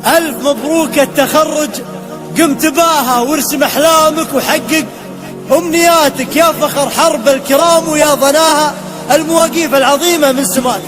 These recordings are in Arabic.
ألف مبروك التخرج، قمت باها وارسم أحلامك وحقق أمنياتك يا فخر حرب الكرام ويا ضناها المواقيف العظيمة من سمات.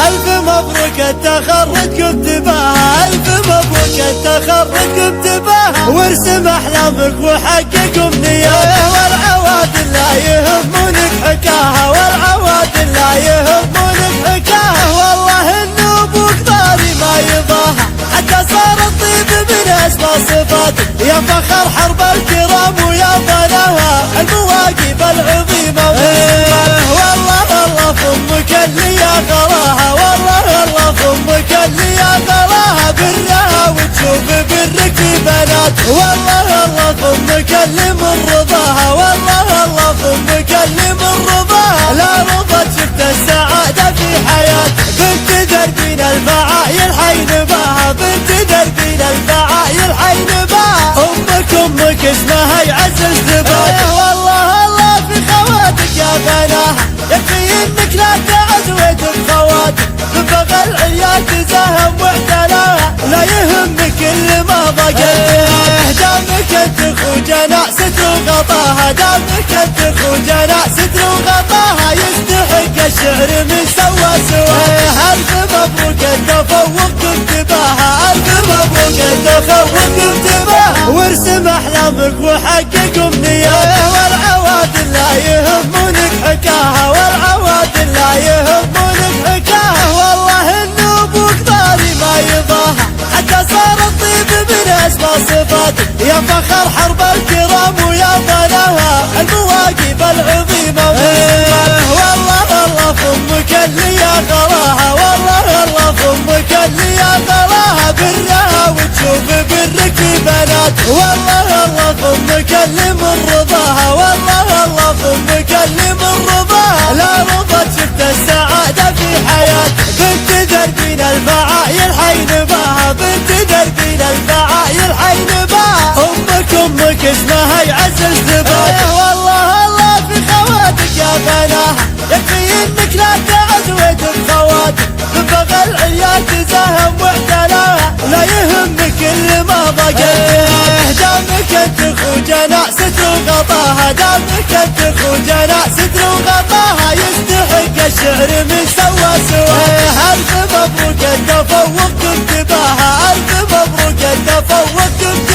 ألف مبروك التخرج قمت باها، ألف مبروك التخرج قمت باها وارسم أحلامك وحقق أمنياتك، والعوادل لا يهمونك حكاها، والعوادل لا يهمونك حكاها، والله إنه أبوك ضاري ما يضاها حتى صار الطيب من أسمى صفاتك يا فخر حرب الكرام ويا ضناها المواقف العظيمة والله والله فمك اللي يا غلاها، والله والله فمك اللي يا غلاها برها وتشوف برك في بنات، والله والله فمك اللي من رضاها، والله والله فمك اللي من رضاها لا رضت شفت السعادة في حياتك، بنت دربين الفعايل حين باها، بنت دربين الفعايل حين باها، أمك اسمها يعز ازدباك، والله الله في خواتك يا بناها يكفي انك لا تعزود بخواتك ببغى العيال تزاهم واعتلاها لا يهمك اللي ما ضاقتها، دامك انت خوجنا ستر وغطاها، دامك انت خوجنا ستر وغطاها يستحق الشعر من سوى سواها. ألف مبروك التفوق قمت باها، ألف مبروك التفوق قمت باها وارسم أحلامك وحقق أمنياتك، والعوادل لا يهمونك حكاها، والعوادل لا يهمونك حكاها، والله إنه أبوك ضاري ما يضاها حتى صار الطيب من أسمى صفاتك يا فخر حرب الكرام ويا ضناها المواقف العظيمة والله والله فمك اللي يا غلاها، والله والله فمك اللي يا غلاها برها وتشوف برك في بنات، والله والله فمك اللي من رضاها، والله والله فمك اللي من رضاها لا رضت شفت السعادة في حياتك، بنت دربين الفعايل حين باها، بنت دربين الفعايل حين باها، أمك اسمها يعز ازدباك، والله الله في خواتك يا بناها يكفي انك لا تعزود بخواتك ببغى العيال تزاهم واعتلاها لا يهمك اللي ما ضاقتها، دامك انت خوجنا ستر وغطاها، دامك انت خوجنا ستر وغطاها يستحق الشعر من سوى سواها. ألف مبروك التفوق قمت باها، ألف مبروك التفوق قمت